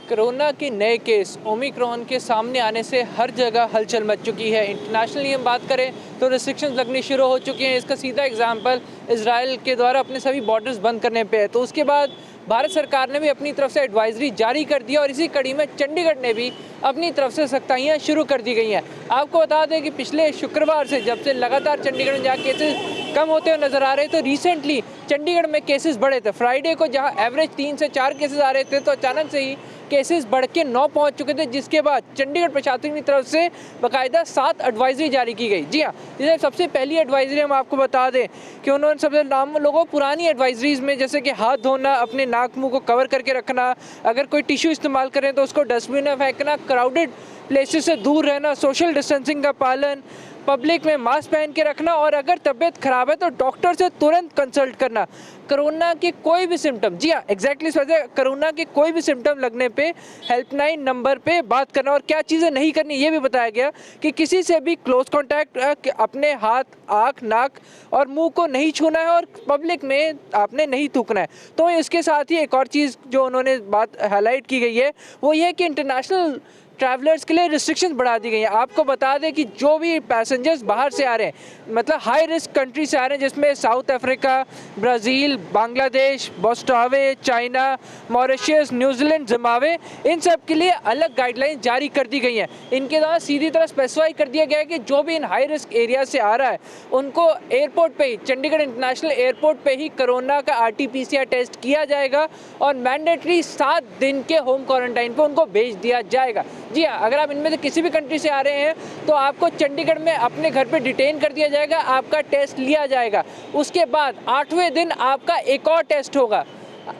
Corona के नए case Omicron के सामने आने से हर जगह हलचल मच चुकी है। इंटरनेशनली हम बात करें तो रिस्ट्रिक्शंस लगनी शुरू हो चुकी हैं। इसका सीधा एग्जांपल इजराइल के द्वारा अपने सभी बॉर्डर्स बंद करने पे है। तो उसके बाद भारत सरकार ने भी अपनी तरफ से एडवाइजरी जारी कर दी और इसी कड़ी में चंडीगढ़ ने भी अपनी तरफ से सख्ताइयाँ शुरू कर दी गई हैं। आपको बता दें कि पिछले शुक्रवार से जब से लगातार चंडीगढ़ में जहाँ केसेस कम होते हुए नजर आ रहे तो रिसेंटली चंडीगढ़ में केसेस बढ़े थे। फ्राइडे को जहाँ एवरेज 3 से 4 केसेस आ रहे थे तो अचानक से ही केसेस बढ़ के 9 पहुंच चुके थे, जिसके बाद चंडीगढ़ प्रशासन की तरफ से बाकायदा 7 एडवाइजरी जारी की गई। जी हाँ, जैसे सबसे पहली एडवाइजरी हम आपको बता दें कि उन्होंने सबसे नाम लोगों पुरानी एडवाइजरीज में जैसे कि हाथ धोना, अपने नाक मुंह को कवर करके रखना, अगर कोई टिश्यू इस्तेमाल करें तो उसको डस्टबिन में फेंकना, क्राउडेड प्लेसेस से दूर रहना, सोशल डिस्टेंसिंग का पालन, पब्लिक में मास्क पहन के रखना और अगर तबीयत खराब है तो डॉक्टर से तुरंत कंसल्ट करना। कोरोना के कोई भी सिम्टम, जी हाँ एग्जैक्टली कोरोना के कोई भी सिम्टम लगने पे हेल्पलाइन नंबर पे बात करना और क्या चीज़ें नहीं करनी ये भी बताया गया कि किसी से भी क्लोज कॉन्टैक्ट, अपने हाथ, आँख, नाक और मुंह को नहीं छूना है और पब्लिक में आपने नहीं थूकना है। तो इसके साथ ही एक और चीज़ जो उन्होंने बात हाईलाइट की गई है वो ये है कि इंटरनेशनल ट्रैवलर्स के लिए रिस्ट्रिक्शंस बढ़ा दी गई हैं। आपको बता दें कि जो भी पैसेंजर्स बाहर से आ रहे हैं, मतलब हाई रिस्क कंट्री से आ रहे हैं, जिसमें South Africa, Brazil, Bangladesh, Botswana, China, Mauritius, New Zealand, Zimbabwe, इन सब के लिए अलग गाइडलाइन जारी कर दी गई हैं। इनके द्वारा सीधी तरह स्पेसिफाई कर दिया गया है कि जो भी इन हाई रिस्क एरिया से आ रहा है उनको एयरपोर्ट पे ही, चंडीगढ़ इंटरनेशनल एयरपोर्ट पे ही कोरोना का RT-PCR टेस्ट किया जाएगा और मैंडेटरी 7 दिन के होम क्वारंटाइन पे उनको भेज दिया जाएगा। जी हाँ, अगर आप इनमें से किसी भी कंट्री से आ रहे हैं तो आपको चंडीगढ़ में अपने घर पे डिटेन कर दिया जाएगा, आपका टेस्ट लिया जाएगा। उसके बाद 8वें दिन आपका एक और टेस्ट होगा।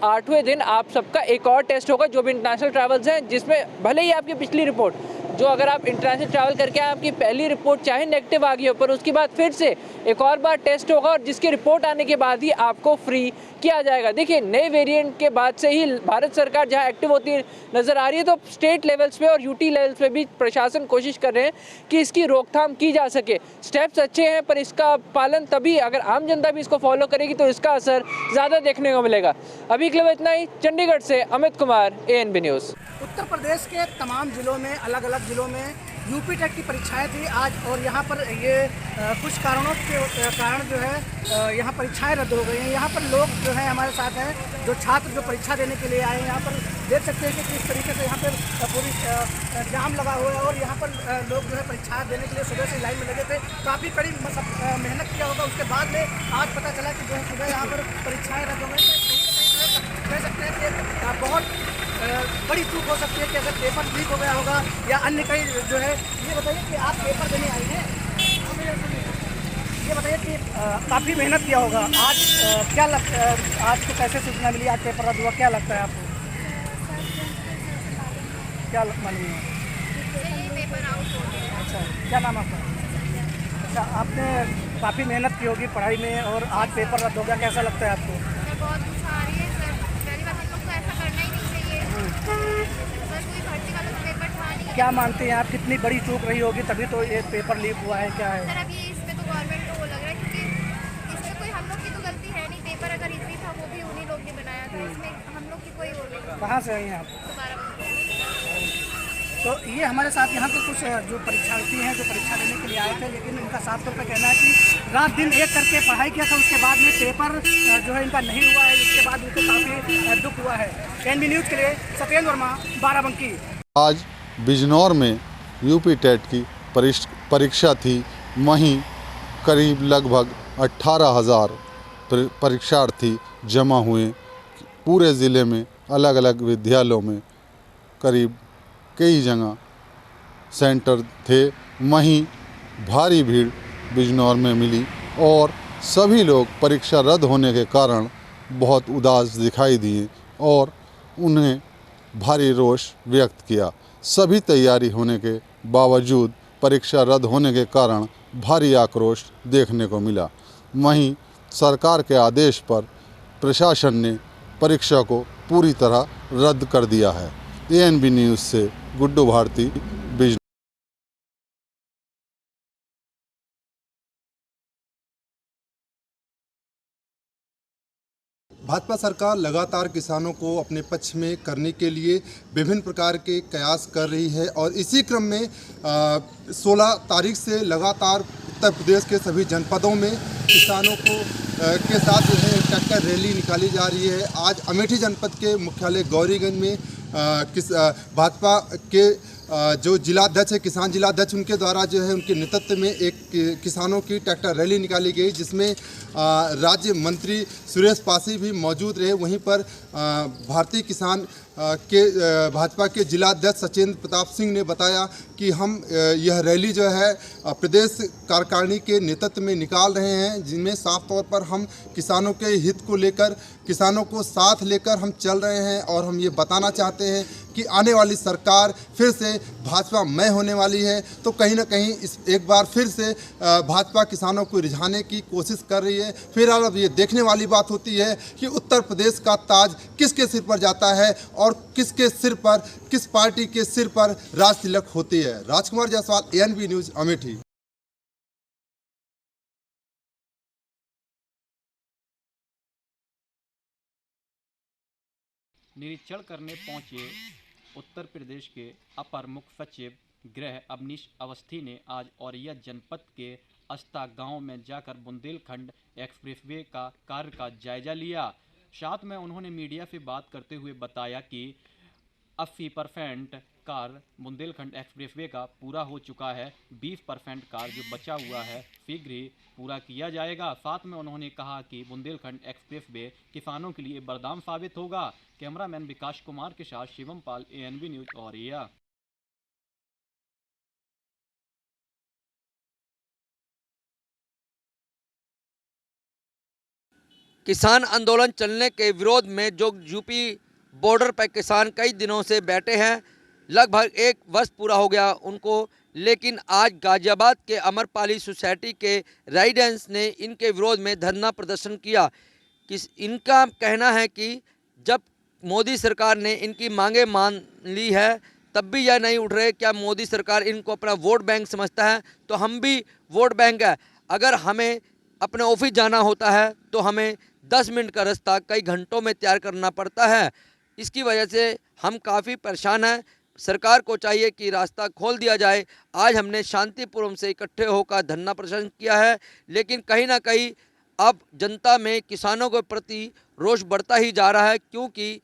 8वें दिन आप सबका एक और टेस्ट होगा जो भी इंटरनेशनल ट्रैवल्स हैं, जिसमें भले ही आपकी पिछली रिपोर्ट, जो अगर आप इंटरनेशनल ट्रैवल करके आपकी पहली रिपोर्ट चाहे नेगेटिव आ गई हो पर उसके बाद फिर से एक और बार टेस्ट होगा और जिसकी रिपोर्ट आने के बाद ही आपको फ्री किया जाएगा। देखिए, नए वेरिएंट के बाद से ही भारत सरकार जहां एक्टिव होती नज़र आ रही है तो स्टेट लेवल्स पे और यूटी लेवल्स पे भी प्रशासन कोशिश कर रहे हैं कि इसकी रोकथाम की जा सके। स्टेप्स अच्छे हैं पर इसका पालन तभी अगर आम जनता भी इसको फॉलो करेगी तो इसका असर ज़्यादा देखने को मिलेगा। अभी के लिए इतना ही। चंडीगढ़ से अमित कुमार, ANB न्यूज़। उत्तर प्रदेश के तमाम ज़िलों में, अलग अलग ज़िलों में यूपी टेट की परीक्षाएं थी आज और यहाँ पर ये कुछ कारणों के कारण जो है यहाँ परीक्षाएं रद्द हो गई हैं। यहाँ पर लोग जो है हमारे साथ हैं, जो छात्र जो परीक्षा देने के लिए आए हैं। यहाँ पर देख सकते हैं कि किस तरीके से यहाँ पर पूरी जाम लगा हुआ है और यहाँ पर लोग जो है परीक्षा देने के लिए सुबह से लाइन में लगे थे। काफ़ी कड़ी मेहनत किया होगा, उसके बाद में आज पता चला कि जो है सुबह यहाँ पर परीक्षाएँ रद्द हो गई। कह सकते हैं कि बहुत बड़ी चूक हो सकती है कि अगर पेपर लीक हो गया होगा या अन्य कई जो है। ये बताइए कि आप पेपर देने आई हैं, ये बताइए कि काफ़ी मेहनत किया होगा आज, क्या लगता है आज को कैसे सूचना मिली, आज पेपर रद्द हुआ, क्या लगता है आपको, क्या मालूम है? अच्छा, क्या नाम आपका? अच्छा, आपने काफ़ी मेहनत की होगी पढ़ाई में और आज पेपर रद्द हो गया, कैसा लगता है आपको? बहुत गुस्सा आ रही है सर, पहली बात हम लोग को ऐसा करना ही नहीं चाहिए सर, कोई भर्ती वाला तो पेपर था नहीं। क्या मानते हैं आप, कितनी बड़ी चूक रही होगी तभी तो ये पेपर लीक हुआ है, क्या है? सर अब ये इसमें तो गवर्नमेंट को वो लग रहा है क्योंकि इसमें कोई हम लोग की तो गलती है नहीं। पेपर अगर इजी था वो भी उन्हीं लोग ने बनाया था, इसमें हम लोग की कोई वो नहीं। कहाँ से आई हैं आप? तो ये हमारे साथ यहाँ पे कुछ जो परीक्षार्थी हैं जो परीक्षा देने के लिए आए थे, लेकिन इनका साफ तौर पर कहना है कि रात दिन एक करके पढ़ाई किया था, उसके बाद में पेपर जो है इनका नहीं हुआ है, इसके बाद उनको काफ़ी दुख हुआ है। ANB न्यूज़ के लिए सत्येंद्र वर्मा, बाराबंकी। आज बिजनौर में यूपी टेट की परीक्षा थी। वहीं करीब लगभग 18,000 परीक्षार्थी जमा हुए। पूरे ज़िले में अलग अलग विद्यालयों में करीब कई जगह सेंटर थे। वहीं भारी भीड़ बिजनौर में मिली और सभी लोग परीक्षा रद्द होने के कारण बहुत उदास दिखाई दिए और उन्हें भारी रोष व्यक्त किया। सभी तैयारी होने के बावजूद परीक्षा रद्द होने के कारण भारी आक्रोश देखने को मिला। वहीं सरकार के आदेश पर प्रशासन ने परीक्षा को पूरी तरह रद्द कर दिया है। ANB न्यूज़ से गुड्डू भारती, बिजनौर। भाजपा सरकार लगातार किसानों को अपने पक्ष में करने के लिए विभिन्न प्रकार के प्रयास कर रही है और इसी क्रम में 16 तारीख से लगातार उत्तर प्रदेश के सभी जनपदों में किसानों को के साथ जो है ट्रैक्टर रैली निकाली जा रही है। आज अमेठी जनपद के मुख्यालय गौरीगंज में भाजपा के जो जिलाध्यक्ष है, किसान जिलाध्यक्ष, उनके द्वारा जो है उनके नेतृत्व में एक किसानों की ट्रैक्टर रैली निकाली गई, जिसमें राज्य मंत्री सुरेश पासी भी मौजूद रहे। वहीं पर भारतीय किसान के भाजपा के जिलाध्यक्ष सचेंद्र प्रताप सिंह ने बताया कि हम यह रैली जो है प्रदेश कार्यकारिणी के नेतृत्व में निकाल रहे हैं, जिनमें साफ तौर पर हम किसानों के हित को लेकर, किसानों को साथ लेकर हम चल रहे हैं और हम ये बताना चाहते हैं कि आने वाली सरकार फिर से भाजपा मय होने वाली है। तो कहीं ना कहीं इस एक बार फिर से भाजपा किसानों को रिझाने की कोशिश कर रही है। फिर अब ये देखने वाली बात होती है कि उत्तर प्रदेश का ताज किसके सिर पर जाता है और किसके सिर पर, किस पार्टी के सिर पर राज तिलक होती है। राजकुमार जायसवाल, ANB न्यूज़, अमेठी। निरीक्षण करने पहुंचे उत्तर प्रदेश के अपर मुख्य सचिव गृह अवनीश अवस्थी ने आज औरैया जनपद के अस्ता गांव में जाकर बुंदेलखंड एक्सप्रेसवे का कार्य का जायजा लिया। साथ में उन्होंने मीडिया से बात करते हुए बताया कि 80% कार्य बुंदेलखंड एक्सप्रेसवे का पूरा हो चुका है, 20% कार्य जो बचा हुआ है शीघ्र ही पूरा किया जाएगा। साथ में उन्होंने कहा कि बुंदेलखंड एक्सप्रेसवे किसानों के लिए वरदान साबित होगा। कैमरामैन विकास कुमार के साथ शिवम पाल, ANB न्यूज़, औरैया। किसान आंदोलन चलने के विरोध में जो यूपी बॉर्डर पर किसान कई दिनों से बैठे हैं, लगभग 1 वर्ष पूरा हो गया उनको, लेकिन आज गाजियाबाद के अमरपाली सोसाइटी के रेजिडेंट्स ने इनके विरोध में धरना प्रदर्शन किया। इनका कहना है कि जब मोदी सरकार ने इनकी मांगे मान ली है तब भी यह नहीं उठ रहे। क्या मोदी सरकार इनको अपना वोट बैंक समझता है? तो हम भी वोट बैंक है। अगर हमें अपने ऑफिस जाना होता है तो हमें 10 मिनट का रास्ता कई घंटों में तैयार करना पड़ता है। इसकी वजह से हम काफ़ी परेशान हैं। सरकार को चाहिए कि रास्ता खोल दिया जाए। आज हमने शांतिपूर्वक से इकट्ठे होकर धरना प्रदर्शन किया है, लेकिन कहीं ना कहीं अब जनता में किसानों के प्रति रोष बढ़ता ही जा रहा है, क्योंकि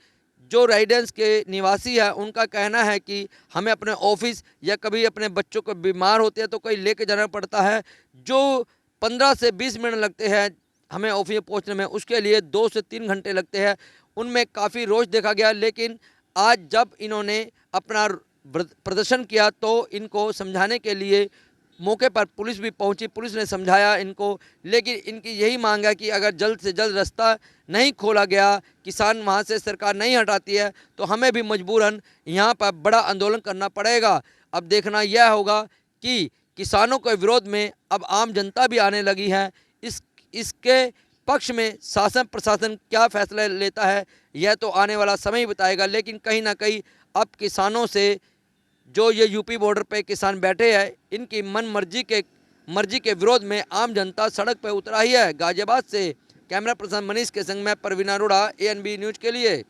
जो रेजिडेंस के निवासी है उनका कहना है कि हमें अपने ऑफिस या कभी अपने बच्चों को बीमार होते हैं तो कहीं लेके जाना पड़ता है। जो 15 से 20 मिनट लगते हैं हमें ऑफिस पहुंचने में, उसके लिए 2 से 3 घंटे लगते हैं। उनमें काफ़ी रोष देखा गया, लेकिन आज जब इन्होंने अपना प्रदर्शन किया तो इनको समझाने के लिए मौके पर पुलिस भी पहुंची। पुलिस ने समझाया इनको, लेकिन इनकी यही मांग है कि अगर जल्द से जल्द रास्ता नहीं खोला गया, किसान वहां से सरकार नहीं हटाती है, तो हमें भी मजबूरन यहां पर बड़ा आंदोलन करना पड़ेगा। अब देखना यह होगा कि किसानों के विरोध में अब आम जनता भी आने लगी है। इसके पक्ष में शासन प्रशासन क्या फैसला लेता है यह तो आने वाला समय ही बताएगा, लेकिन कहीं ना कहीं अब किसानों से जो ये यूपी बॉर्डर पे किसान बैठे हैं, इनकी मर्जी के विरोध में आम जनता सड़क पर उतरा ही है। गाजियाबाद से कैमरा पर्सन मनीष के संग में परवीन अरोड़ा, ANB न्यूज़ के लिए।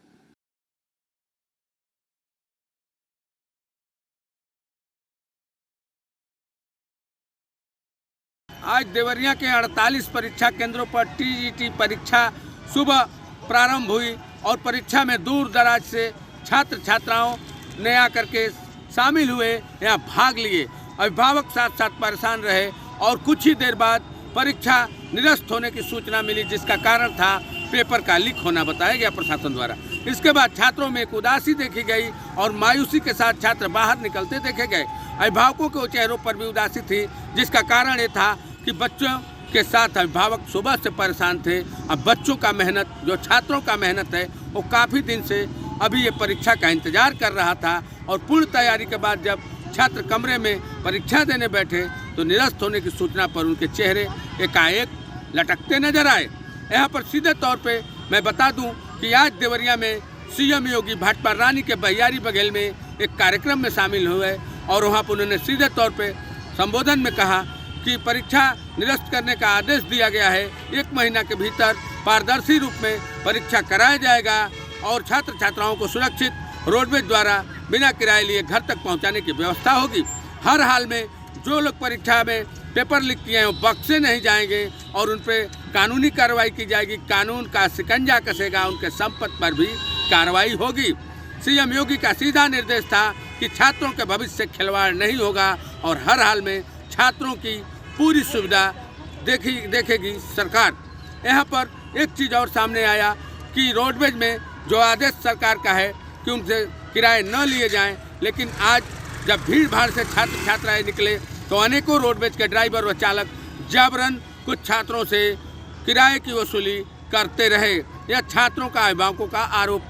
आज देवरिया के 48 परीक्षा केंद्रों पर TGT परीक्षा सुबह प्रारंभ हुई और परीक्षा में दूर दराज से छात्र छात्राओं ने आकर के शामिल हुए, यहाँ भाग लिए। अभिभावक साथ साथ परेशान रहे और कुछ ही देर बाद परीक्षा निरस्त होने की सूचना मिली, जिसका कारण था पेपर का लीक होना, बताया गया प्रशासन द्वारा। इसके बाद छात्रों में एक उदासी देखी गई और मायूसी के साथ छात्र बाहर निकलते देखे गए। अभिभावकों के चेहरों पर भी उदासी थी, जिसका कारण ये था कि बच्चों के साथ अभिभावक सुबह से परेशान थे। अब बच्चों का मेहनत, जो छात्रों का मेहनत है, वो काफ़ी दिन से अभी ये परीक्षा का इंतजार कर रहा था और पूर्ण तैयारी के बाद जब छात्र कमरे में परीक्षा देने बैठे तो निरस्त होने की सूचना पर उनके चेहरे एकाएक लटकते नजर आए। यहाँ पर सीधे तौर पे मैं बता दूं कि आज देवरिया में CM योगी भाजपा रानी के बहियारी बघेल में एक कार्यक्रम में शामिल हुए और वहाँ पर उन्होंने सीधे तौर पे संबोधन में कहा कि परीक्षा निरस्त करने का आदेश दिया गया है। 1 महीना के भीतर पारदर्शी रूप में परीक्षा कराया जाएगा और छात्र छात्राओं को सुरक्षित रोडवेज द्वारा बिना किराए लिए घर तक पहुंचाने की व्यवस्था होगी। हर हाल में जो लोग परीक्षा में पेपर लीक किए हैं वो बख्शे नहीं जाएंगे और उन पर कानूनी कार्रवाई की जाएगी। कानून का शिकंजा कसेगा, उनके संपत्ति पर भी कार्रवाई होगी। सीएम योगी का सीधा निर्देश था कि छात्रों के भविष्य से खिलवाड़ नहीं होगा और हर हाल में छात्रों की पूरी सुविधा देखेगी सरकार। यहाँ पर एक चीज़ और सामने आया कि रोडवेज में जो आदेश सरकार का है कि उनसे किराए न लिए जाएं, लेकिन आज जब भीड़ भाड़ से छात्र छात्राएं निकले तो अनेकों रोडवेज के ड्राइवर व चालक जबरन कुछ छात्रों से किराए की वसूली करते रहे। यह छात्रों का अभिभावकों का आरोप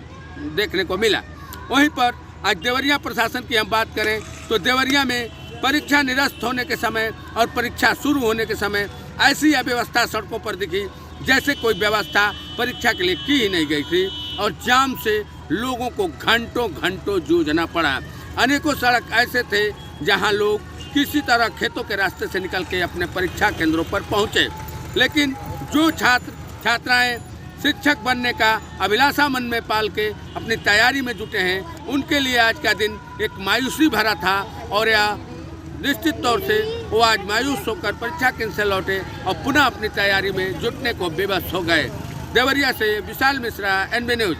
देखने को मिला। वहीं पर आज देवरिया प्रशासन की हम बात करें तो देवरिया में परीक्षा निरस्त होने के समय और परीक्षा शुरू होने के समय ऐसी अव्यवस्था सड़कों पर दिखी जैसे कोई व्यवस्था परीक्षा के लिए की ही नहीं गई थी और जाम से लोगों को घंटों घंटों जूझना पड़ा। अनेकों सड़क ऐसे थे जहां लोग किसी तरह खेतों के रास्ते से निकल के अपने परीक्षा केंद्रों पर पहुंचे, लेकिन जो छात्र छात्राएं शिक्षक बनने का अभिलाषा मन में पाल के अपनी तैयारी में जुटे हैं, उनके लिए आज का दिन एक मायूसी भरा था और यह निश्चित तौर से वो आज मायूस होकर परीक्षा केंद्र से लौटे और पुनः अपनी तैयारी में जुटने को विवश हो गए। देवरिया से विशाल मिश्रा, एनबी न्यूज।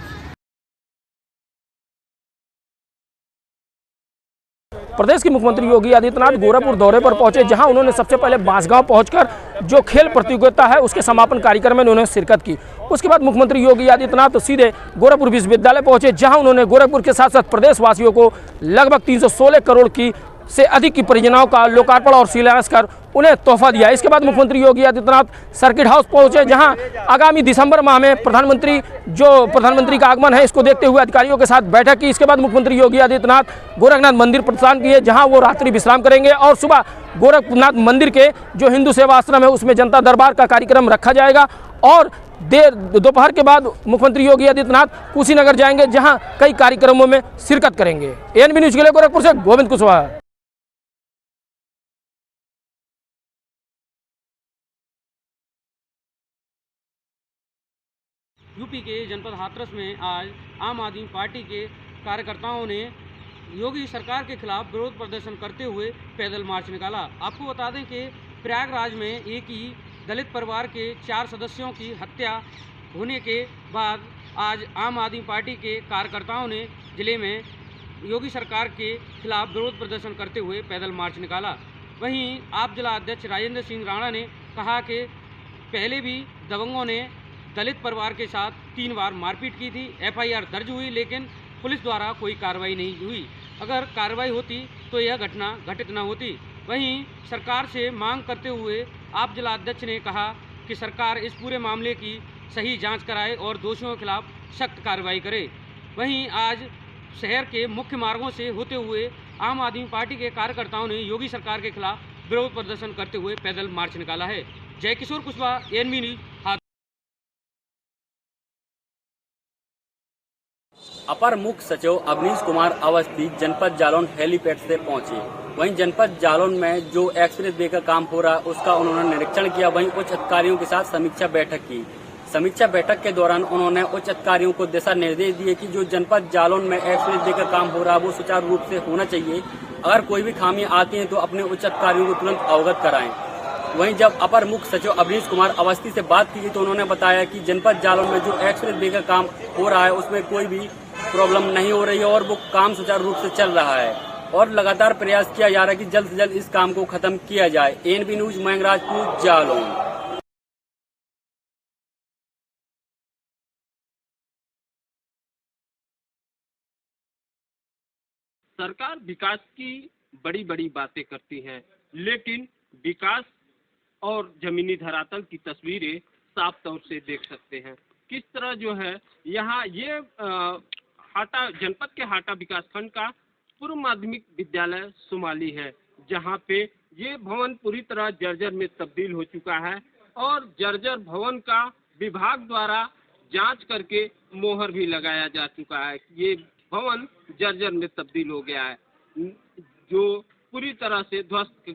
प्रदेश के मुख्यमंत्री योगी आदित्यनाथ गोरखपुर दौरे पर पहुंचे, जहां उन्होंने सबसे पहले बांसगांव पहुंचकर जो खेल प्रतियोगिता है उसके समापन कार्यक्रम में उन्होंने शिरकत की। उसके बाद मुख्यमंत्री योगी आदित्यनाथ तो सीधे गोरखपुर विश्वविद्यालय पहुंचे, जहां उन्होंने गोरखपुर के साथ साथ प्रदेशवासियों को लगभग 316 करोड़ की से अधिक की परियोजनाओं का लोकार्पण और शिलान्यास कर उन्हें तोहफा दिया। इसके बाद मुख्यमंत्री योगी आदित्यनाथ सर्किट हाउस पहुंचे, जहां आगामी दिसंबर माह में प्रधानमंत्री का आगमन है, इसको देखते हुए अधिकारियों के साथ बैठक की। इसके बाद मुख्यमंत्री योगी आदित्यनाथ गोरखनाथ मंदिर प्रस्थान किए, जहां वो रात्रि विश्राम करेंगे और सुबह गोरखनाथ मंदिर के जो हिंदू सेवा आश्रम है उसमें जनता दरबार का कार्यक्रम रखा जाएगा और दोपहर के बाद मुख्यमंत्री योगी आदित्यनाथ कुशीनगर जाएंगे, जहां कई कार्यक्रमों में शिरकत करेंगे। एएनबी न्यूज के लिए गोरखपुर से गोविंद कुशवाहा। यूपी के जनपद हाथरस में आज आम आदमी पार्टी के कार्यकर्ताओं ने योगी सरकार के खिलाफ विरोध प्रदर्शन करते हुए पैदल मार्च निकाला। आपको बता दें कि प्रयागराज में एक ही दलित परिवार के 4 सदस्यों की हत्या होने के बाद आज आम आदमी पार्टी के कार्यकर्ताओं ने जिले में योगी सरकार के खिलाफ विरोध प्रदर्शन करते हुए पैदल मार्च निकाला। वहीं आप जिला अध्यक्ष राजेंद्र सिंह राणा ने कहा कि पहले भी दबंगों ने दलित परिवार के साथ 3 बार मारपीट की थी, एफआईआर दर्ज हुई, लेकिन पुलिस द्वारा कोई कार्रवाई नहीं हुई। अगर कार्रवाई होती तो यह घटना घटित न होती। वहीं सरकार से मांग करते हुए आप जिला अध्यक्ष ने कहा कि सरकार इस पूरे मामले की सही जांच कराए और दोषियों के खिलाफ सख्त कार्रवाई करे। वहीं आज शहर के मुख्य मार्गों से होते हुए आम आदमी पार्टी के कार्यकर्ताओं ने योगी सरकार के खिलाफ विरोध प्रदर्शन करते हुए पैदल मार्च निकाला है। जय किशोर कुशवाहा, एएनबी न्यूज। अपर मुख्य सचिव अवनीश कुमार अवस्थी जनपद जालौन हेलीपैड से पहुंचे। वहीं जनपद जालौन में जो एक्सप्रेस वे का काम हो रहा है उसका उन्होंने निरीक्षण किया। वहीं उच्च अधिकारियों के साथ समीक्षा बैठक की। समीक्षा बैठक के दौरान उन्होंने उच्च अधिकारियों को दिशा निर्देश दिए कि जो जनपद जालौन में एक्सप्रेस वे का काम हो रहा है वो सुचारू रूप से होना चाहिए। अगर कोई भी खामियां आती हैं तो अपने उच्च अधिकारियों को तुरंत अवगत कराएं। वहीं जब अपर मुख्य सचिव अवनीश कुमार अवस्थी से बात की तो उन्होंने बताया कि जनपद जालौन में जो एक्सप्रेस वे का काम हो रहा है उसमें कोई भी प्रॉब्लम नहीं हो रही है और वो काम सुचारू रूप से चल रहा है और लगातार प्रयास किया जा रहा है कि जल्द से जल्द इस काम को खत्म किया जाए। एएनबी न्यूज, मयंगराजपुर, जालौन। सरकार विकास की बड़ी बड़ी बातें करती है, लेकिन विकास और जमीनी धरातल की तस्वीरें साफ तौर से देख सकते हैं। किस तरह जो है यहाँ ये हाटा जनपद के हाटा विकासखंड का पूर्व माध्यमिक विद्यालय सुमाली है, जहाँ पे ये भवन पूरी तरह जर्जर में तब्दील हो चुका है और जर्जर भवन का विभाग द्वारा जांच करके मोहर भी लगाया जा चुका है। ये भवन जर्जर में तब्दील हो गया है, जो पूरी तरह से ध्वस्त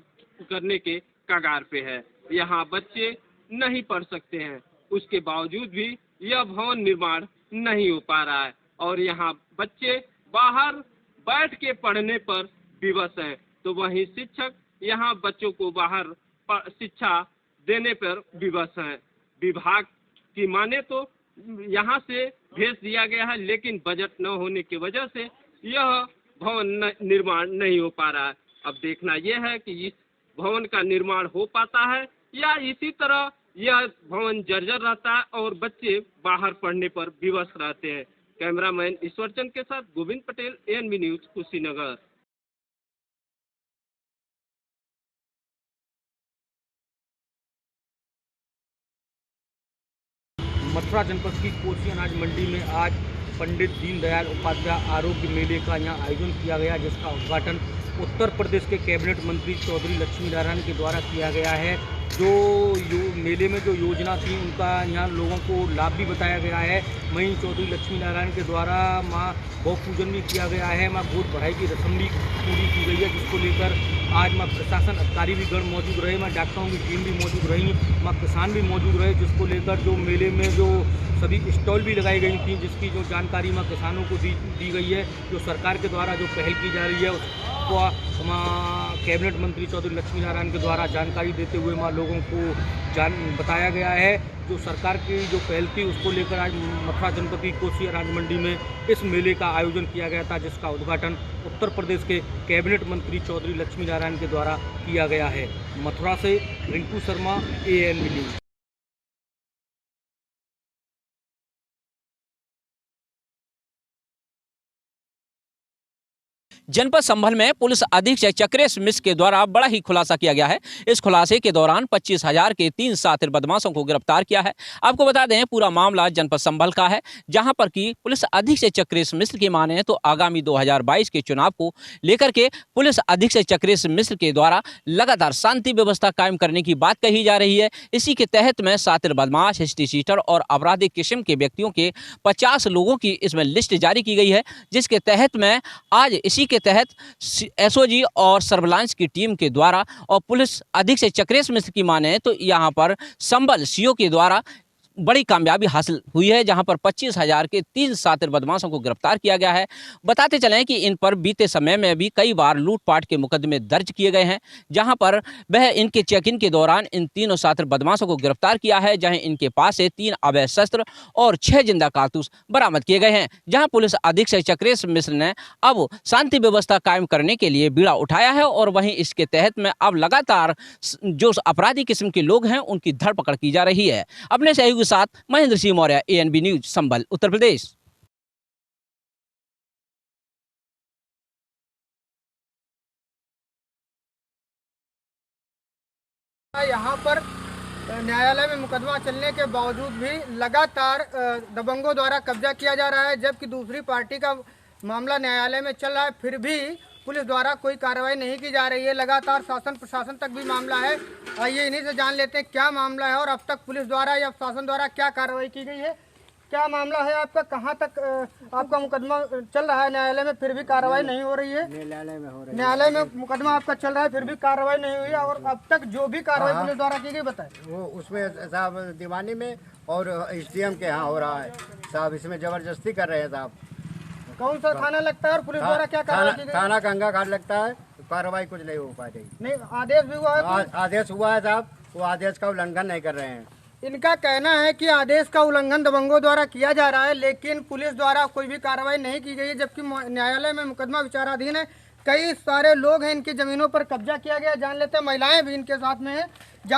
करने के कगार पे है। यहाँ बच्चे नहीं पढ़ सकते हैं, उसके बावजूद भी यह भवन निर्माण नहीं हो पा रहा है और यहाँ बच्चे बाहर बैठ के पढ़ने पर विवश हैं, तो वहीं शिक्षक यहाँ बच्चों को बाहर शिक्षा देने पर विवश हैं। विभाग की माने तो यहाँ से भेज दिया गया है, लेकिन बजट न होने की वजह से यह भवन निर्माण नहीं हो पा रहा है। अब देखना यह है कि इस भवन का निर्माण हो पाता है या इसी तरह यह भवन जर्जर रहता है और बच्चे बाहर पढ़ने पर विवश रहते हैं। कैमरामैन ईश्वरचंद के साथ गोविंद पटेल, एएनबी न्यूज, कुशीनगर। मथुरा जनपद की कोसी अनाज मंडी में आज पंडित दीनदयाल उपाध्याय आरोग्य मेले का यहाँ आयोजन किया गया, जिसका उद्घाटन उत्तर प्रदेश के कैबिनेट मंत्री चौधरी लक्ष्मी नारायण के द्वारा किया गया है। जो मेले में जो योजना थी उनका यहाँ लोगों को लाभ भी बताया गया है। वहीं चौधरी लक्ष्मी नारायण के द्वारा माँ गौ पूजन भी किया गया है, माँ गोद बढ़ाई की रस्म भी पूरी की गई है, जिसको लेकर आज माँ प्रशासन अधिकारी भी गण मौजूद रहे, माँ डॉक्टरों की टीम भी मौजूद रही, माँ किसान भी मौजूद रहे, जिसको लेकर जो मेले में जो सभी स्टॉल भी लगाई गई थी, जिसकी जो जानकारी माँ किसानों को दी गई है। जो सरकार के द्वारा जो पहल की जा रही है उसको कैबिनेट मंत्री चौधरी लक्ष्मी नारायण के द्वारा जानकारी देते हुए माँ लोगों को बताया गया है। जो सरकार की जो पहल थी उसको लेकर आज मथुरा जनपद की कोसी अनाज मंडी में इस मेले का आयोजन किया गया था, जिसका उद्घाटन उत्तर प्रदेश के कैबिनेट मंत्री चौधरी लक्ष्मी नारायण के द्वारा किया गया है। मथुरा से रिंकू शर्मा, एएनबी न्यूज। जनपद संभल में पुलिस अधीक्षक चक्रेश मिश्र के द्वारा बड़ा ही खुलासा किया गया है। इस खुलासे के दौरान 25,000 के 3 शातिर बदमाशों को गिरफ्तार किया है। आपको बता दें पूरा मामला जनपद संभल का है, जहां पर कि पुलिस अधीक्षक चक्रेश मिश्र की माने तो आगामी 2022 के चुनाव को लेकर के पुलिस अधीक्षक चक्रेश मिश्र के द्वारा लगातार शांति व्यवस्था कायम करने की बात कही जा रही है। इसी के तहत में शातिर बदमाश, हिस्ट्री शीटर और आपराधिक किस्म के व्यक्तियों के 50 लोगों की इसमें लिस्ट जारी की गई है, जिसके तहत में आज इसी के तहत एसओजी और सर्विलांस की टीम के द्वारा और पुलिस अधीक्षक चक्रेश मिश्र की माने तो यहां पर संभल सीओ के द्वारा बड़ी कामयाबी हासिल हुई है, जहां पर 25,000 के 3 शातिर बदमाशों को गिरफ्तार किया गया है। बताते चलें कि इन पर बीते समय में भी कई बार लूटपाट के मुकदमे दर्ज किए गए हैं, जहां पर वह इनके चेक इन के दौरान इन तीनों शातिर बदमाशों को गिरफ्तार किया है, जहां इनके पास से 3 अवैध शस्त्र और 6 जिंदा कारतूस बरामद किए गए हैं। जहां पुलिस अधीक्षक चक्रेश मिश्र ने अब शांति व्यवस्था कायम करने के लिए बीड़ा उठाया है और वहीं इसके तहत में अब लगातार जो अपराधी किस्म के लोग हैं उनकी धरपकड़ की जा रही है। अपने सहयोगी साथ महेंद्र सिंह मौर्य, एएनबी न्यूज, संभल, उत्तर प्रदेश। यहाँ पर न्यायालय में मुकदमा चलने के बावजूद भी लगातार दबंगों द्वारा कब्जा किया जा रहा है, जबकि दूसरी पार्टी का मामला न्यायालय में चल रहा है, फिर भी पुलिस द्वारा कोई कार्रवाई नहीं की जा रही है। लगातार शासन प्रशासन तक भी मामला है। आइए इन्हीं से जान लेते हैं क्या मामला है और अब तक पुलिस द्वारा या शासन द्वारा क्या कार्रवाई की गई है। क्या मामला है आपका, कहाँ तक आपका मुकदमा चल रहा है न्यायालय में, फिर भी कार्रवाई नहीं हो रही है? न्यायालय में मुकदमा आपका चल रहा है, फिर भी कार्रवाई नहीं हुई है और अब तक जो भी कार्रवाई पुलिस द्वारा की गई बताए। वो उसमें साहब दीवानी में और एसडीएम के यहाँ हो रहा है साहब, इसमें जबरदस्ती कर रहे हैं साहब। कौन सा थाना लगता है और पुलिस द्वारा क्या कार्रवाई की गई? थाना गंगा घाट लगता है, कार्रवाई कुछ नहीं हो पा रही। नहीं, आदेश भी हुआ है? आदेश हुआ है साहब, वो आदेश का उल्लंघन नहीं कर रहे हैं। इनका कहना है कि आदेश का उल्लंघन दबंगों द्वारा किया जा रहा है, लेकिन पुलिस द्वारा कोई भी कार्रवाई नहीं की गई है, जबकि न्यायालय में मुकदमा विचाराधीन है। कई सारे लोग हैं, इनकी जमीनों पर कब्जा किया गया। जान लेते हैं, महिलाएं भी इनके साथ में हैं,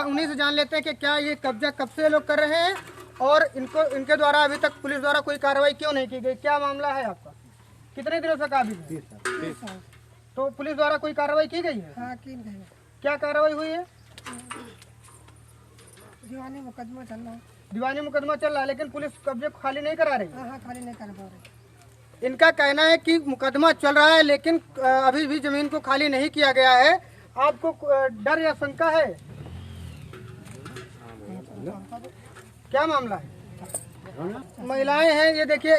उन्हीं से जान लेते हैं कि क्या ये कब्जा कब से लोग कर रहे हैं और इनके द्वारा अभी तक पुलिस द्वारा कोई कार्रवाई क्यों नहीं की गई। क्या मामला है आपका, कितने दिनों से काबिल? 30 साल। तो पुलिस द्वारा कोई कार्रवाई की गई है? हाँ, की गई। क्या कार्रवाई हुई है? दीवानी मुकदमा चल रहा है। दीवानी मुकदमा चल रहा है, लेकिन पुलिस कब्जे को खाली नहीं करा रही। हाँ, खाली नहीं कर पा रही। इनका कहना है कि मुकदमा चल रहा है, लेकिन अभी भी जमीन को खाली नहीं किया गया है। आपको डर या शंका है? क्या मामला है? महिलाएं हैं, ये देखिए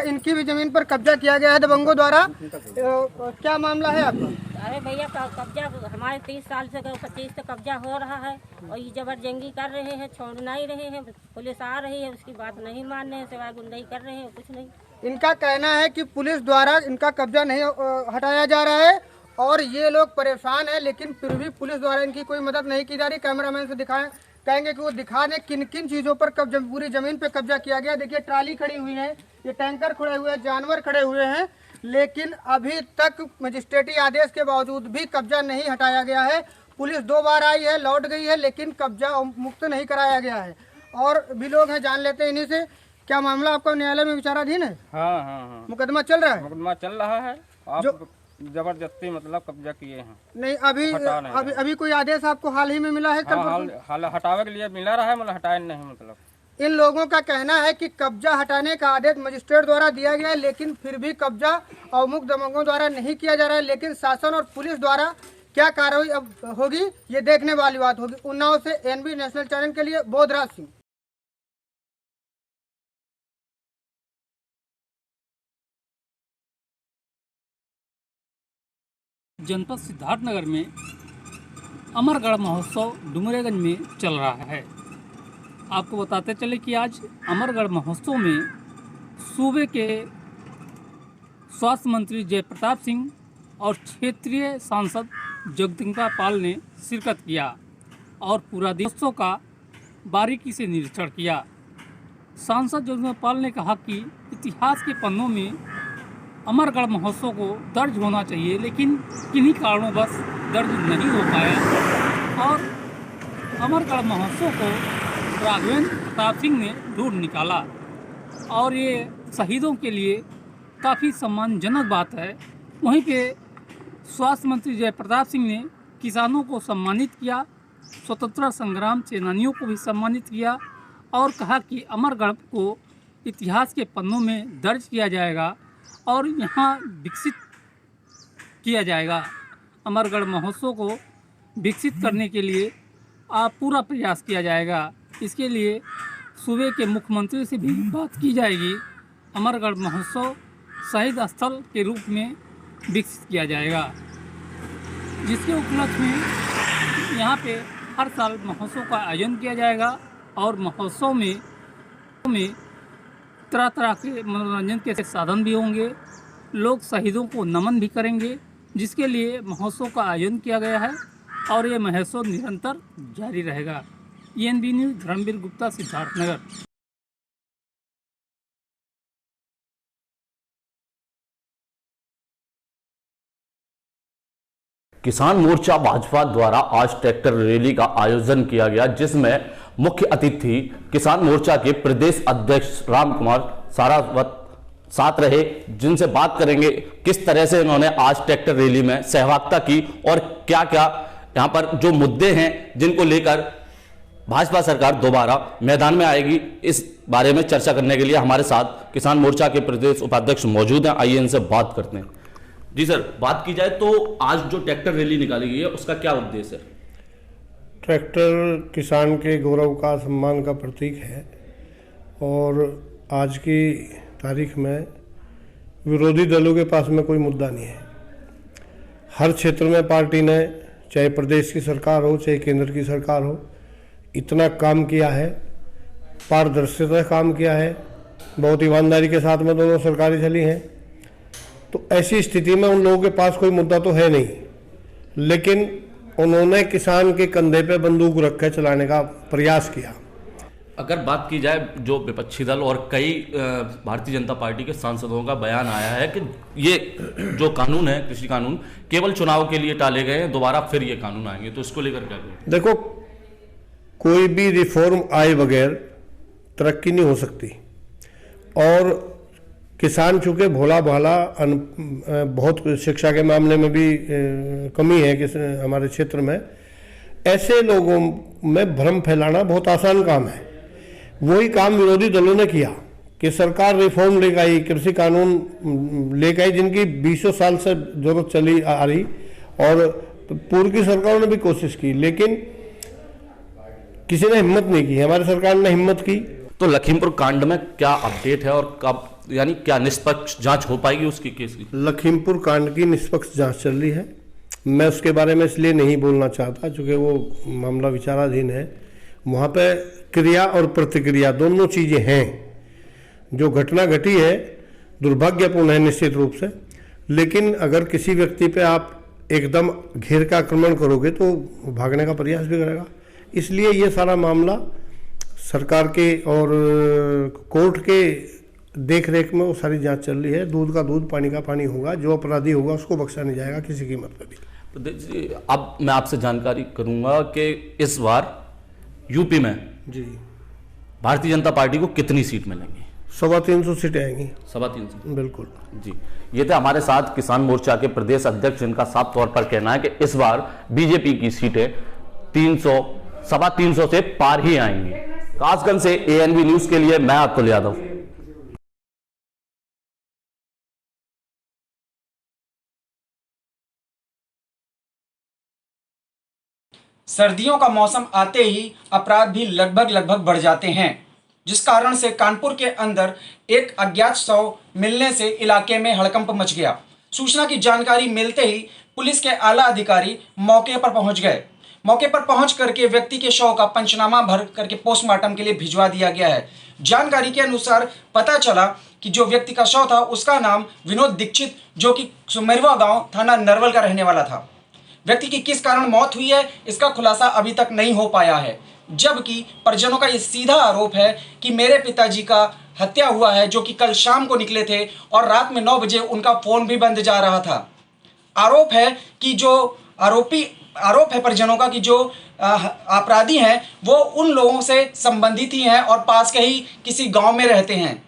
इनकी भी जमीन पर कब्जा किया गया है दबंगों द्वारा। क्या मामला है आपका? अरे भैया कब्जा हमारे 30 साल से 25 से कब्जा हो रहा है और ये जबरजंगी कर रहे हैं, छोड़ नहीं रहे हैं। पुलिस आ रही है, उसकी बात नहीं मान रहे हैं, सिवाय गुंडाई कर रहे हैं, कुछ नहीं। इनका कहना है कि पुलिस द्वारा इनका कब्जा नहीं हटाया जा रहा है और ये लोग परेशान हैं, लेकिन फिर भी पुलिस द्वारा इनकी कोई मदद नहीं की जा रही। कैमरामैन से कहेंगे कि वो दिखा दें किन किन चीज़ों पर पूरी ज़मीन पे कब्जा किया गया। देखिए ट्राली खड़ी हुई है, ये टैंकर खड़े हुए हैं, जानवर खड़े हुए हैं, लेकिन अभी तक मजिस्ट्रेटी आदेश के बावजूद भी कब्जा नहीं हटाया गया है। पुलिस 2 बार आई है, लौट गई है, लेकिन कब्जा मुक्त नहीं कराया गया है। और भी लोग हैं, जान लेते हैं इन्हीं से। क्या मामला आपका न्यायालय में विचाराधीन है? हाँ। मुकदमा चल रहा है? मुकदमा चल रहा है। आप जो जबरदस्ती मतलब कब्जा किए हैं। नहीं, अभी कोई आदेश आपको हाल ही में मिला है? हाल हटावे के लिए मिला रहा है, मतलब हटाए नहीं। मतलब इन लोगों का कहना है कि कब्जा हटाने का आदेश मजिस्ट्रेट द्वारा दिया गया है, लेकिन फिर भी कब्जा अवमुक्त दबंगों द्वारा नहीं किया जा रहा है। लेकिन शासन और पुलिस द्वारा क्या कार्रवाई अब होगी, ये देखने वाली बात होगी। उन्नाव से NB नेशनल चैनल के लिए बोधराज सिंह। जनपद सिद्धार्थनगर में अमरगढ़ महोत्सव डुमरेगंज में चल रहा है। आपको बताते चले कि आज अमरगढ़ महोत्सव में सूबे के स्वास्थ्य मंत्री जयप्रताप सिंह और क्षेत्रीय सांसद जगदम्बिका पाल ने शिरकत किया और पूरा महोत्सव का बारीकी से निरीक्षण किया। सांसद जगदम्बिका पाल ने कहा कि इतिहास के पन्नों में अमरगढ़ महोत्सव को दर्ज होना चाहिए, लेकिन किन्हीं कारणों बस दर्ज नहीं हो पाया और अमरगढ़ महोत्सव को राघवेंद्र प्रताप सिंह ने ढूंढ निकाला और ये शहीदों के लिए काफ़ी सम्मानजनक बात है। वहीं पे स्वास्थ्य मंत्री जयप्रताप सिंह ने किसानों को सम्मानित किया, स्वतंत्रता संग्राम सेनानियों को भी सम्मानित किया और कहा कि अमरगढ़ को इतिहास के पन्नों में दर्ज किया जाएगा और यहाँ विकसित किया जाएगा। अमरगढ़ महोत्सव को विकसित करने के लिए पूरा प्रयास किया जाएगा। इसके लिए सूबे के मुख्यमंत्री से भी बात की जाएगी। अमरगढ़ महोत्सव शहीद स्थल के रूप में विकसित किया जाएगा, जिसके उपलक्ष्य में यहाँ पे हर साल महोत्सव का आयोजन किया जाएगा और महोत्सव में तरह तरह के मनोरंजन के साधन भी होंगे। लोग शहीदों को नमन भी करेंगे, जिसके लिए महोत्सव का आयोजन किया गया है और ये महोत्सव निरंतर जारी रहेगा। ENB news Dharmveer Gupta, Siddharthnagar. किसान मोर्चा भाजपा द्वारा आज ट्रैक्टर रैली का आयोजन किया गया, जिसमें मुख्य अतिथि किसान मोर्चा के प्रदेश अध्यक्ष राम कुमार सारावत साथ रहे, जिनसे बात करेंगे किस तरह से इन्होंने आज ट्रैक्टर रैली में सहभागिता की और क्या क्या यहां पर जो मुद्दे हैं जिनको लेकर भाजपा सरकार दोबारा मैदान में आएगी। इस बारे में चर्चा करने के लिए हमारे साथ किसान मोर्चा के प्रदेश उपाध्यक्ष मौजूद हैं। आइए इनसे बात करते हैं। जी सर, बात की जाए तो आज जो ट्रैक्टर रैली निकाली गई है उसका क्या उद्देश्य है? ट्रैक्टर किसान के गौरव का, सम्मान का प्रतीक है और आज की तारीख में विरोधी दलों के पास में कोई मुद्दा नहीं है। हर क्षेत्र में पार्टी ने, चाहे प्रदेश की सरकार हो चाहे केंद्र की सरकार हो, इतना काम किया है, पारदर्शिता काम किया है, बहुत ईमानदारी के साथ में दोनों सरकारें चली हैं। तो ऐसी स्थिति में उन लोगों के पास कोई मुद्दा तो है नहीं, लेकिन उन्होंने किसान के कंधे पे बंदूक रख के चलाने का प्रयास किया। अगर बात की जाए जो विपक्षी दल और कई भारतीय जनता पार्टी के सांसदों का बयान आया है कि ये जो कानून है, कृषि कानून, केवल चुनाव के लिए टाले गए हैं, दोबारा फिर ये कानून आएंगे, तो इसको लेकर क्या करें? देखो, कोई भी रिफॉर्म आए बगैर तरक्की नहीं हो सकती और किसान चूँकि भोला भाला, बहुत शिक्षा के मामले में भी कमी है कि हमारे क्षेत्र में, ऐसे लोगों में भ्रम फैलाना बहुत आसान काम है। वही काम विरोधी दलों ने किया कि सरकार रिफॉर्म लेकर आई, कृषि कानून लेकर आई, जिनकी 20 साल से जरूरत चली आ रही और पूर्व की सरकारों ने भी कोशिश की, लेकिन किसी ने हिम्मत नहीं की। हमारी सरकार ने हिम्मत की। तो लखीमपुर कांड में क्या अपडेट है और कब यानी क्या निष्पक्ष जांच हो पाएगी उसकी केस की? लखीमपुर कांड की निष्पक्ष जांच चल रही है। मैं उसके बारे में इसलिए नहीं बोलना चाहता क्योंकि वो मामला विचाराधीन है। वहाँ पे क्रिया और प्रतिक्रिया दोनों चीज़ें हैं। जो घटना घटी है दुर्भाग्यपूर्ण है निश्चित रूप से, लेकिन अगर किसी व्यक्ति पे आप एकदम घेर का आक्रमण करोगे तो भागने का प्रयास भी करेगा। इसलिए ये सारा मामला सरकार के और कोर्ट के देख रेख में वो सारी जांच चल रही है। दूध का दूध पानी का पानी होगा। जो अपराधी होगा उसको बख्शा नहीं जाएगा किसी कीमत पर भी। अब मैं आपसे जानकारी करूंगा कि इस बार यूपी में जी भारतीय जनता पार्टी को कितनी सीट मिलेंगी? 350 सीटें आएंगी। 350 बिल्कुल जी। ये थे हमारे साथ किसान मोर्चा के प्रदेश अध्यक्ष, जिनका साफ तौर पर कहना है कि इस बार बीजेपी की सीटें 300-350 से पार ही आएंगी। कासगंज से ANB न्यूज के लिए मैं अतुल यादव। सर्दियों का मौसम आते ही अपराध भी लगभग बढ़ जाते हैं, जिस कारण से कानपुर के अंदर एक अज्ञात शव मिलने से इलाके में हड़कंप मच गया। सूचना की जानकारी मिलते ही पुलिस के आला अधिकारी मौके पर पहुंच गए। मौके पर पहुंच करके व्यक्ति के शव का पंचनामा भर करके पोस्टमार्टम के लिए भिजवा दिया गया है। जानकारी के अनुसार पता चला कि जो व्यक्ति का शव था उसका नाम विनोद दीक्षित, जो कि सुमेरवा गांव थाना नरवल का रहने वाला था। व्यक्ति की किस कारण मौत हुई है इसका खुलासा अभी तक नहीं हो पाया है, जबकि परिजनों का ये सीधा आरोप है कि मेरे पिताजी का हत्या हुआ है, जो कि कल शाम को निकले थे और रात में 9 बजे उनका फोन भी बंद जा रहा था। आरोप है कि जो आरोप है परिजनों का कि जो अपराधी हैं वो उन लोगों से संबंधित ही हैं और पास के ही किसी गांव में रहते हैं।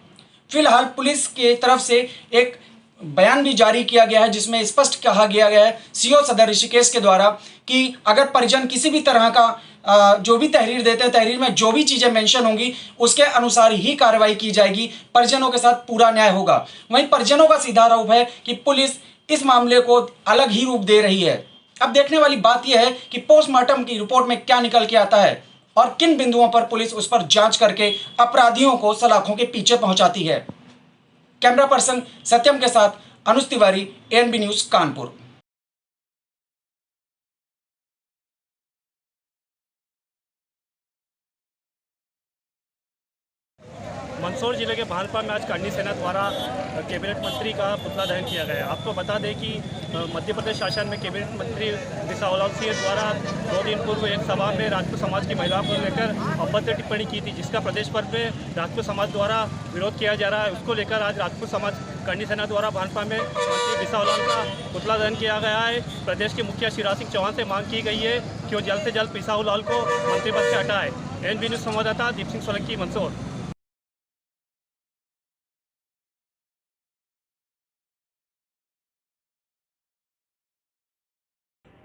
फिलहाल पुलिस के तरफ से एक बयान भी जारी किया गया है, जिसमें स्पष्ट कहा गया है CO सदर ऋषिकेश के द्वारा कि अगर परिजन किसी भी तरह का जो भी तहरीर देते हैं, तहरीर में जो भी चीज़ें मेंशन होंगी उसके अनुसार ही कार्रवाई की जाएगी। परिजनों के साथ पूरा न्याय होगा। वहीं परिजनों का सीधा आरोप है कि पुलिस इस मामले को अलग ही रूप दे रही है। अब देखने वाली बात यह है कि पोस्टमार्टम की रिपोर्ट में क्या निकल के आता है और किन बिंदुओं पर पुलिस उस पर जांच करके अपराधियों को सलाखों के पीछे पहुंचाती है। कैमरा पर्सन सत्यम के साथ अनुज तिवारी, ANB न्यूज कानपुर। मंदसौर जिले के भानपा में आज करनी सेना द्वारा कैबिनेट मंत्री का पुतला दहन किया गया। आपको बता दें कि मध्य प्रदेश शासन में कैबिनेट मंत्री दिशा उलाल सिंह द्वारा 2 दिन पूर्व एक सभा में राजपूत समाज की महिलाओं को लेकर अपत्य टिप्पणी की थी, जिसका प्रदेश भर में राजपूत समाज द्वारा विरोध किया जा रहा है। उसको लेकर आज राजपूत समाज करनी सेना द्वारा भानपा में मंत्री दिशा उलाल का पुतला दहन किया गया है। प्रदेश के मुखिया शिवराज सिंह चौहान से मांग की गई है कि वो जल्द से जल्द दिशा उलाल को मंत्री पद से हटाए। ANB न्यूज संवाददाता दीप सिंह सोलंकी, मंदसौर।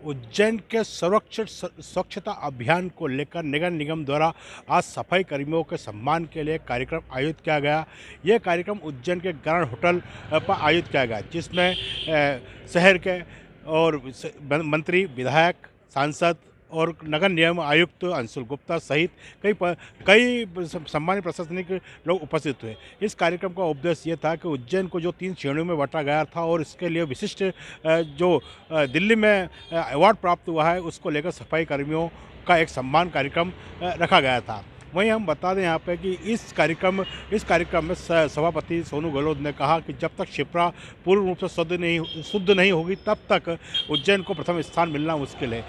उज्जैन के संरक्षण स्वच्छता अभियान को लेकर नगर निगम द्वारा आज सफाई कर्मियों के सम्मान के लिए कार्यक्रम आयोजित किया गया। यह कार्यक्रम उज्जैन के ग्रैंड होटल पर आयोजित किया गया, जिसमें शहर के और मंत्री, विधायक, सांसद और नगर निगम आयुक्त अंशुल गुप्ता सहित कई सम्मानित प्रशासनिक लोग उपस्थित हुए। इस कार्यक्रम का उद्देश्य ये था कि उज्जैन को जो 3 श्रेणियों में बांटा गया था और इसके लिए विशिष्ट जो दिल्ली में अवार्ड प्राप्त हुआ है उसको लेकर सफाई कर्मियों का एक सम्मान कार्यक्रम रखा गया था। वहीं हम बता दें यहाँ पे कि इस कार्यक्रम में सभापति सोनू गहलोत ने कहा कि जब तक शिप्रा पूर्ण रूप से शुद्ध नहीं होगी तब तक उज्जैन को प्रथम स्थान मिलना मुश्किल है।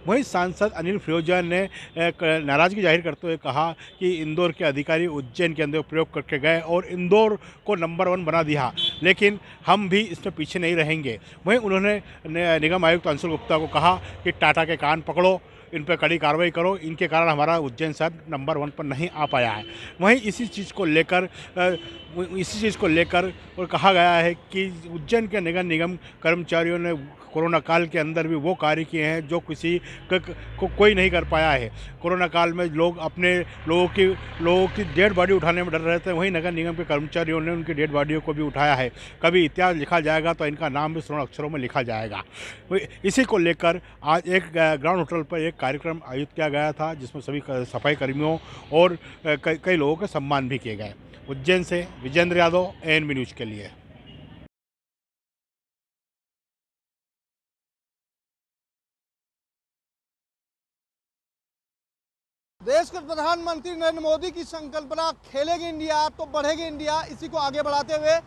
वहीं सांसद अनिल फिरोजिया ने नाराज़गी जाहिर करते हुए कहा कि इंदौर के अधिकारी उज्जैन के अंदर प्रयोग करके गए और इंदौर को नंबर 1 बना दिया, लेकिन हम भी इसमें पीछे नहीं रहेंगे। वहीं उन्होंने निगम आयुक्त अंशुल गुप्ता को कहा कि टाटा के कान पकड़ो, इन पर कड़ी कार्रवाई करो, इनके कारण हमारा उज्जैन शहर नंबर 1 पर नहीं आ पाया है। वहीं इसी चीज़ को लेकर और कहा गया है कि उज्जैन के नगर निगम कर्मचारियों ने कोरोना काल के अंदर भी वो कार्य किए हैं जो किसी को कोई नहीं कर पाया है। कोरोना काल में लोग अपने लोगों की डेड बॉडी उठाने में डर रहे थे, वहीं नगर निगम के कर्मचारियों ने उनकी डेड बॉडियों को भी उठाया है। कभी इतिहास लिखा जाएगा तो इनका नाम भी स्वर्ण अक्षरों में लिखा जाएगा। इसी को लेकर आज एक ग्राउंड होटल पर एक कार्यक्रम आयोजित किया गया था, जिसमें सभी सफाई कर्मियों और कई लोगों के सम्मान भी किए गए। उज्जैन से विजेंद्र यादव, ANB न्यूज़ के लिए। देश के प्रधानमंत्री नरेंद्र मोदी की संकल्पना खेलेगी इंडिया तो बढ़ेगी इंडिया, इसी को आगे बढ़ाते हुए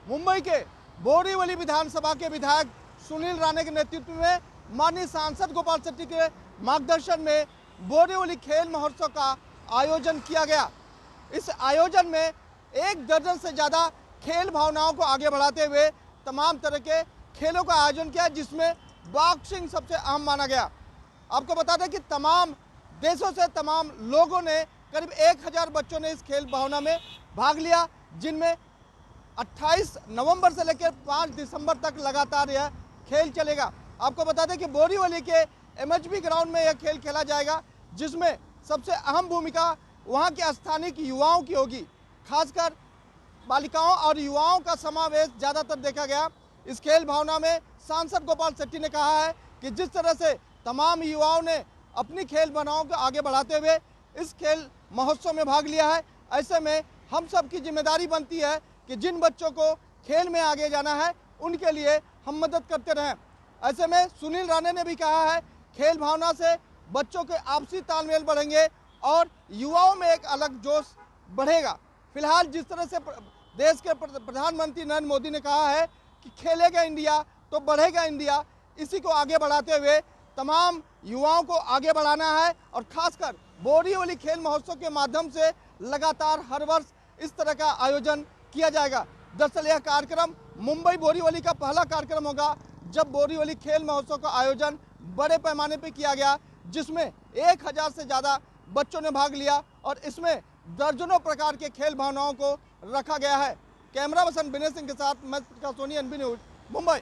मुंबई के बोरीवली विधानसभा के विधायक सुनील राणे के नेतृत्व में माननीय सांसद गोपाल शेट्टी के मार्गदर्शन में बोरीवली खेल महोत्सव का आयोजन किया गया। इस आयोजन में 1 दर्जन से ज़्यादा खेल भावनाओं को आगे बढ़ाते हुए तमाम तरह के खेलों का आयोजन किया, जिसमें बॉक्सिंग सबसे अहम माना गया। आपको बता दें कि तमाम देशों से तमाम लोगों ने, करीब 1000 बच्चों ने इस खेल भावना में भाग लिया, जिनमें 28 नवंबर से लेकर 5 दिसंबर तक लगातार यह खेल चलेगा। आपको बता दें कि बोरीवली के MHB ग्राउंड में यह खेल खेला जाएगा, जिसमें सबसे अहम भूमिका वहां के स्थानीय युवाओं की होगी। खासकर बालिकाओं और युवाओं का समावेश ज़्यादातर देखा गया। इस खेल भावना में सांसद गोपाल शेट्टी ने कहा है कि जिस तरह से तमाम युवाओं ने अपनी खेल भावनाओं को आगे बढ़ाते हुए इस खेल महोत्सव में भाग लिया है, ऐसे में हम सब की जिम्मेदारी बनती है कि जिन बच्चों को खेल में आगे जाना है उनके लिए हम मदद करते रहें। ऐसे में सुनील राणे ने भी कहा है, खेल भावना से बच्चों के आपसी तालमेल बढ़ेंगे और युवाओं में एक अलग जोश बढ़ेगा। फिलहाल जिस तरह से देश के प्रधानमंत्री नरेंद्र मोदी ने कहा है कि खेलेगा इंडिया तो बढ़ेगा इंडिया, इसी को आगे बढ़ाते हुए तमाम युवाओं को आगे बढ़ाना है और खासकर बोरीवली खेल महोत्सव के माध्यम से लगातार हर वर्ष इस तरह का आयोजन किया जाएगा। दरअसल यह कार्यक्रम मुंबई बोरीवली का पहला कार्यक्रम होगा जब बोरीवली खेल महोत्सव का आयोजन बड़े पैमाने पर किया गया, जिसमें 1000 से ज़्यादा बच्चों ने भाग लिया और इसमें दर्जनों प्रकार के खेल भावनाओं को रखा गया है। कैमरा पर्सन विनय सिंह के साथ मैं प्रकाश सोनी, NB न्यूज़, मुंबई।